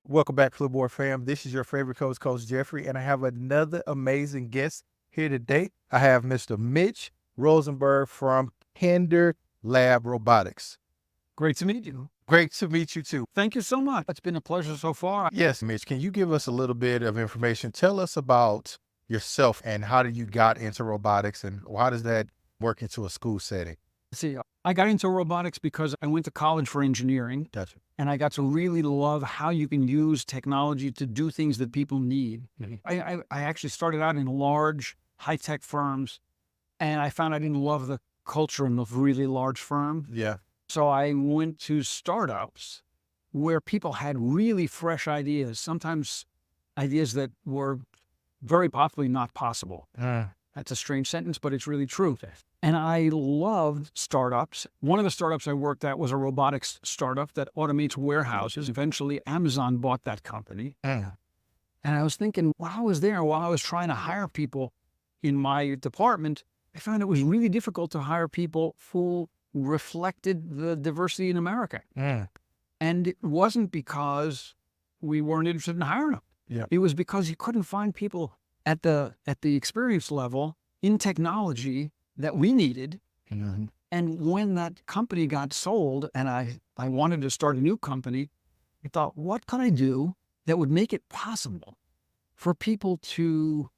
Welcome back, Flipboard fam. This is your favorite coach, Coach Jeffrey, and I have another amazing guest here today. I have Mr. Mitch Rosenberg from KinderLab Robotics. Great to meet you. Great to meet you too. Thank you so much. It's been a pleasure so far. Yes, Mitch, can you give us a little bit of information? Tell us about yourself and how did you got into robotics and how does that work into a school setting? See, I got into robotics because I went to college for engineering. Gotcha. And I got to really love how you can use technology to do things that people need. Mm-hmm. I actually started out in large high-tech firms, and I found I didn't love the culture in those really large firms. Yeah. So I went to startups where people had really fresh ideas, sometimes ideas that were very possibly not possible. That's a strange sentence, but it's really true. And I loved startups. One of the startups I worked at was a robotics startup that automates warehouses. Eventually, Amazon bought that company. And I was thinking, while I was there, while I was trying to hire people in my department, I found it was really difficult to hire people who reflected the diversity in America. And it wasn't because we weren't interested in hiring them. Yeah. It was because you couldn't find people at the experience level in technology that we needed. Mm-hmm. And when that company got sold and I wanted to start a new company, I thought, what can I do that would make it possible for people to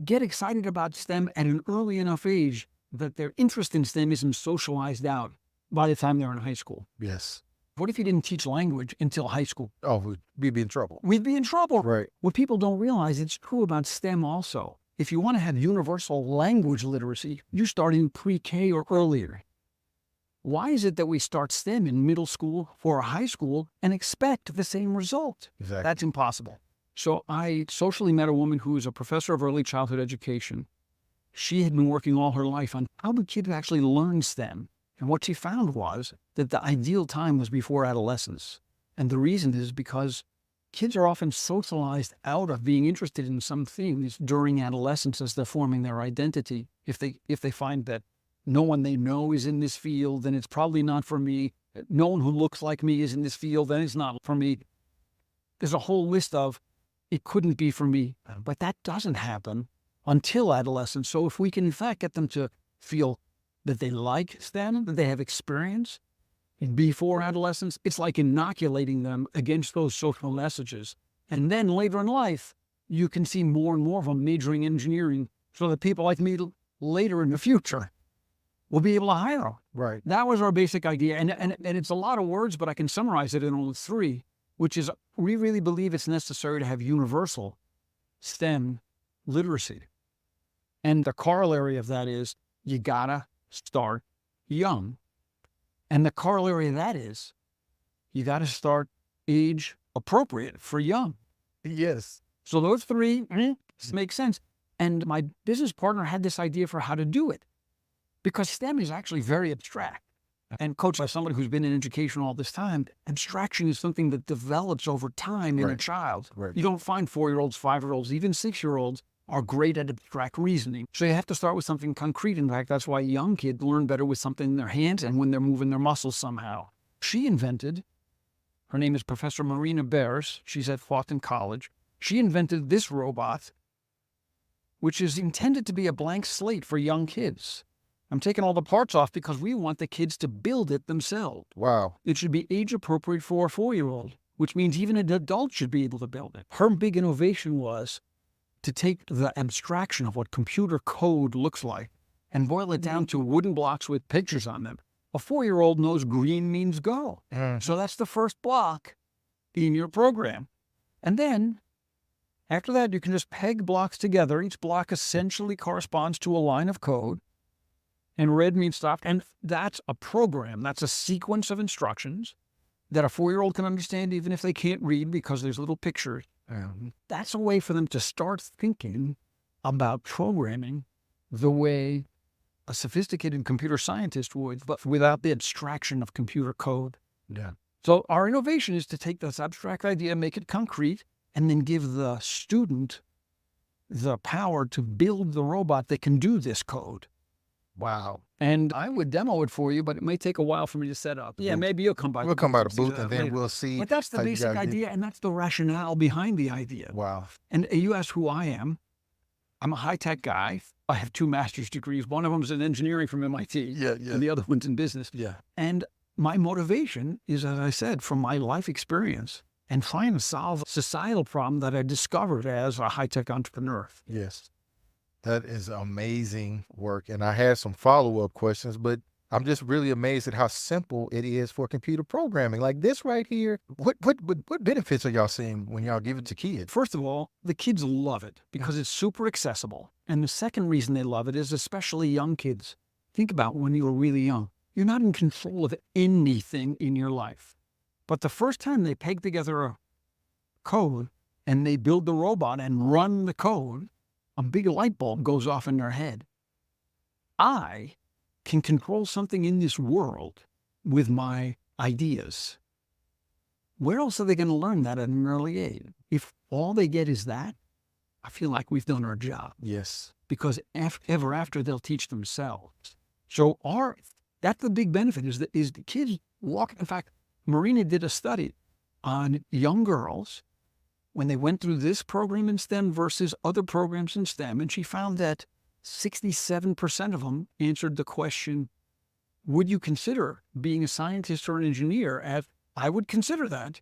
get excited about STEM at an early enough age that their interest in STEM isn't socialized out by the time they're in high school? Yes. What if you didn't teach language until high school? Oh, we'd be in trouble. We'd be in trouble. Right. What people don't realize, it's true about STEM also. If you want to have universal language literacy, you start in pre-K or earlier. Why is it that we start STEM in middle school or high school and expect the same result? Exactly. That's impossible. So I socially met a woman who is a professor of early childhood education. She had been working all her life on how do kids actually learn STEM. And what she found was that the ideal time was before adolescence. And the reason is because kids are often socialized out of being interested in some things during adolescence as they're forming their identity. If they find that no one they know is in this field, then it's probably not for me. No one who looks like me is in this field, then it's not for me. There's a whole list of, it couldn't be for me. But that doesn't happen until adolescence. So if we can in fact get them to feel that they like STEM, that they have experience before adolescence, it's like inoculating them against those social messages. And then later in life, you can see more and more of them majoring in engineering so that people like me later in the future will be able to hire them. Right. That was our basic idea. And it's a lot of words, but I can summarize it in only 3, which is we really believe it's necessary to have universal STEM literacy. And the corollary of that is you gotta start young. And the corollary of that is you got to start age appropriate for young. Yes. So those 3 make sense. And my business partner had this idea for how to do it because STEM is actually very abstract. And coached by somebody who's been in education all this time, abstraction is something that develops over time in a child. Right. You don't find 4-year-olds, 5-year-olds, even 6-year-olds are great at abstract reasoning. So you have to start with something concrete. In fact, that's why young kids learn better with something in their hands and when they're moving their muscles somehow. She invented, her name is Professor Marina Bears, she's at Fawton College. She invented this robot, which is intended to be a blank slate for young kids. I'm taking all the parts off because we want the kids to build it themselves. Wow. It should be age appropriate for a 4-year-old, which means even an adult should be able to build it. Her big innovation was to take the abstraction of what computer code looks like and boil it down to wooden blocks with pictures on them. A 4-year-old knows green means go. So that's the first block in your program. And then after that, you can just peg blocks together. Each block essentially corresponds to a line of code. And red means stop. And that's a program. That's a sequence of instructions that a 4-year-old can understand even if they can't read because there's little pictures. That's a way for them to start thinking about programming the way a sophisticated computer scientist would, but without the abstraction of computer code. Yeah. So our innovation is to take this abstract idea, make it concrete, and then give the student the power to build the robot that can do this code. Wow. And I would demo it for you, but it may take a while for me to set up. Yeah, maybe you'll come by. We'll come by the see booth that and then later. we'll see. But that's the how you basic guys did. idea, and that's the rationale behind the idea. Wow. And you asked who I am. I'm a high-tech guy. I have 2 master's degrees. One of them is in engineering from MIT, Yeah. and the other one's in business. Yeah. And my motivation is, as I said, from my life experience and trying to solve a societal problem that I discovered as a high-tech entrepreneur. Yes. That is amazing work. And I had some follow-up questions, but I'm just really amazed at how simple it is for computer programming. Like this right here, what benefits are y'all seeing when y'all give it to kids? First of all, the kids love it because it's super accessible. And the second reason they love it is especially young kids. Think about when you were really young. You're not in control of anything in your life. But the first time they peg together a code and they build the robot and run the code, a big light bulb goes off in their head. I can control something in this world with my ideas. Where else are they going to learn that at an early age? If all they get is that, I feel like we've done our job. Yes. Because ever after, they'll teach themselves. So that's the big benefit is the kids walk. In fact, Marina did a study on young girls when they went through this program in STEM versus other programs in STEM, and she found that 67% of them answered the question, would you consider being a scientist or an engineer? As I would consider that.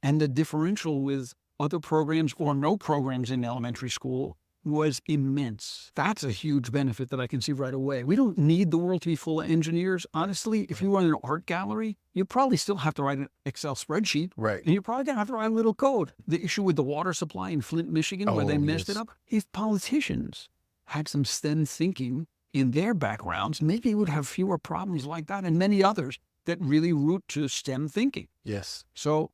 And the differential with other programs or no programs in elementary school was immense. That's a huge benefit that I can see right away. We don't need the world to be full of engineers. Honestly, if you run an art gallery, you probably still have to write an Excel spreadsheet. Right. And you're probably going to have to write a little code. The issue with the water supply in Flint, Michigan, where they messed it up, if politicians had some STEM thinking in their backgrounds, maybe we would have fewer problems like that and many others that really root to STEM thinking. Yes. So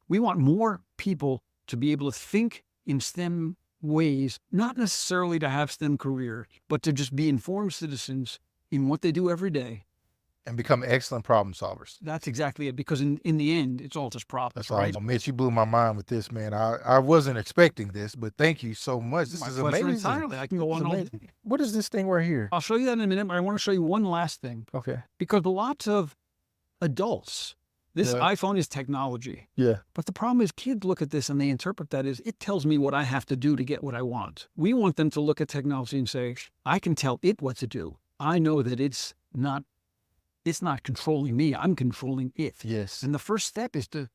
we want more people to be able to think in STEM ways, not necessarily to have STEM careers, but to just be informed citizens in what they do every day. And become excellent problem solvers. That's exactly it, because in the end, it's all just problems, That's right? right. Mitch, you blew my mind with this, man. I wasn't expecting this, but thank you so much. This is pleasure amazing. entirely. I can go on all day. What is this thing right here? I'll show you that in a minute, but I want to show you one last thing. Okay. Because lots of adults, this iPhone is technology. Yeah. But the problem is kids look at this and they interpret that as, it tells me what I have to do to get what I want. We want them to look at technology and say, I can tell it what to do. I know that it's not controlling me. I'm controlling it. Yes. And the first step is to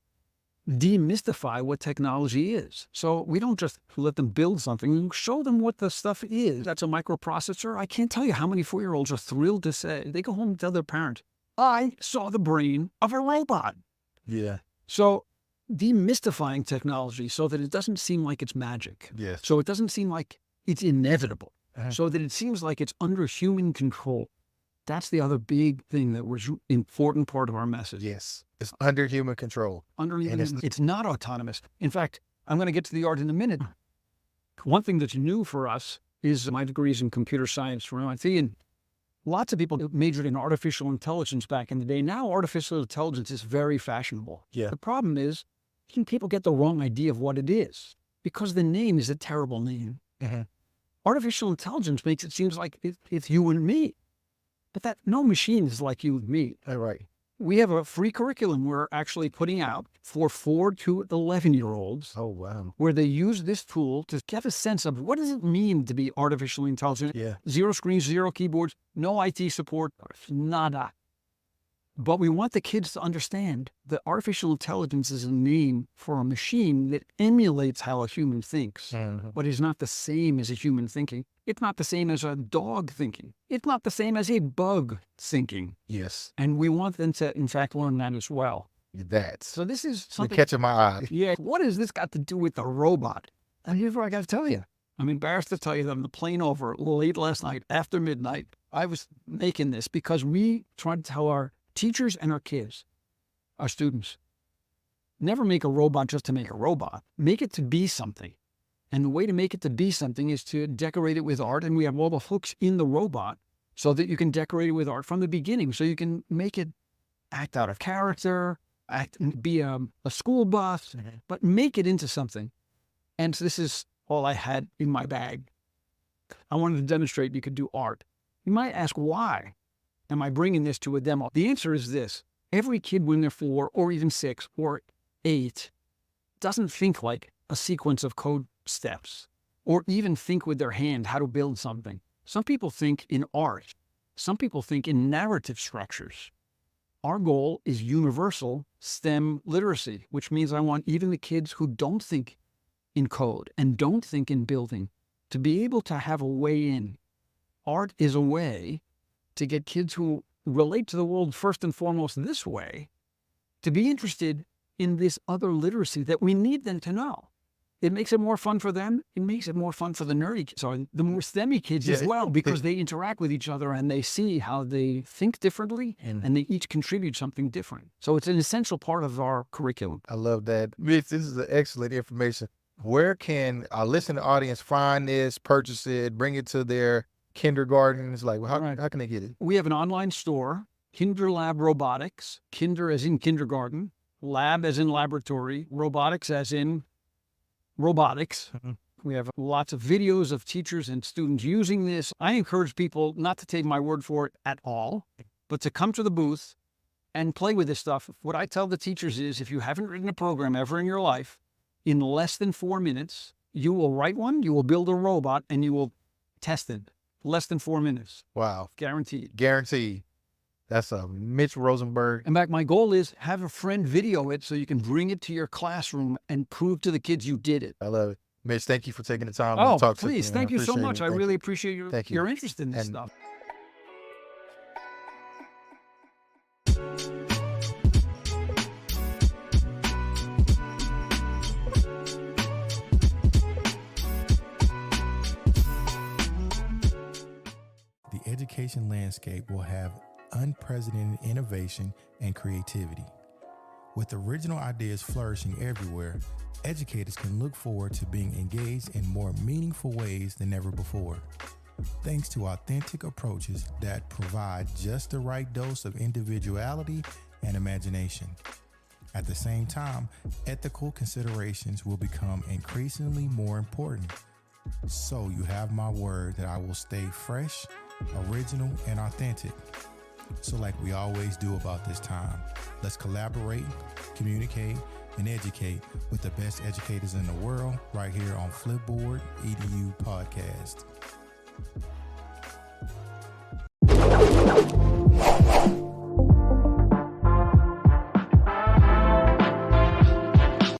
demystify what technology is. So we don't just let them build something. We show them what the stuff is. That's a microprocessor. I can't tell you how many 4-year-olds are thrilled to say, they go home and tell their parent, I saw the brain of a robot. Yeah. So demystifying technology so that it doesn't seem like it's magic. Yes. So it doesn't seem like it's inevitable. So that it seems like it's under human control. That's the other big thing that was an important part of our message. Yes. It's under human control. It's not autonomous. In fact, I'm going to get to the art in a minute. One thing that's new for us is my degrees in computer science from MIT, and lots of people majored in artificial intelligence back in the day. Now artificial intelligence is very fashionable. Yeah. The problem is people get the wrong idea of what it is because the name is a terrible name. Mm-hmm. Artificial intelligence makes it seem like it's you and me. But no machine is like you and me. All right. We have a free curriculum we're actually putting out for 4 to 11-year-olds. Oh, wow. Where they use this tool to get a sense of what does it mean to be artificially intelligent. Yeah. 0 screens, 0 keyboards, no IT support, nada. But we want the kids to understand that artificial intelligence is a name for a machine that emulates how a human thinks, but is not the same as a human thinking. It's not the same as a dog thinking. It's not the same as a bug thinking. Yes. And we want them to, in fact, learn that as well. So this is something. You're catching my eye. Yeah. What has this got to do with the robot? And here's what I got to tell you. I'm embarrassed to tell you that on the plane over late last night, after midnight, I was making this because we tried to tell our teachers and our kids, our students, never make a robot just to make a robot. Make it to be something. And the way to make it to be something is to decorate it with art. And we have all the hooks in the robot so that you can decorate it with art from the beginning. So you can make it act out of character, be a school bus, but make it into something. And so this is all I had in my bag. I wanted to demonstrate you could do art. You might ask, why am I bringing this to a demo? The answer is this. Every kid when they're 4 or even 6 or 8 doesn't think like a sequence of code steps or even think with their hand how to build something. Some people think in art. Some people think in narrative structures. Our goal is universal STEM literacy, which means I want even the kids who don't think in code and don't think in building to be able to have a way in. Art is a way to get kids who relate to the world first and foremost this way to be interested in this other literacy that we need them to know. It makes it more fun for them. It makes it more fun for the nerdy kids, or the more STEMmy kids as well, because they interact with each other and they see how they think differently and they each contribute something different. So it's an essential part of our curriculum. I love that. Mitch, this is excellent information. Where can our listening audience find this, purchase it, bring it to their kindergartens? Like, how can they get it? We have an online store, KinderLab Robotics, kinder as in kindergarten, lab as in laboratory, robotics as in robotics. We have lots of videos of teachers and students using this. I encourage people not to take my word for it at all, but to come to the booth and play with this stuff. What I tell the teachers is, if you haven't written a program ever in your life, in less than 4 minutes, you will write one, you will build a robot, and you will test it. Less than 4 minutes. Wow. Guaranteed. Guaranteed. That's Mitch Rosenberg. In fact, my goal is have a friend video it so you can bring it to your classroom and prove to the kids you did it. I love it. Mitch, thank you for taking the time to talk to me. Please. Thank you so much. I really appreciate Thank you. your interest in this stuff. The education landscape will have unprecedented innovation and creativity. With original ideas flourishing everywhere, educators can look forward to being engaged in more meaningful ways than ever before. Thanks to authentic approaches that provide just the right dose of individuality and imagination. At the same time, ethical considerations will become increasingly more important. So you have my word that I will stay fresh, original, and authentic. So like we always do about this time, let's collaborate, communicate, and educate with the best educators in the world right here on Flipboard EDU Podcast.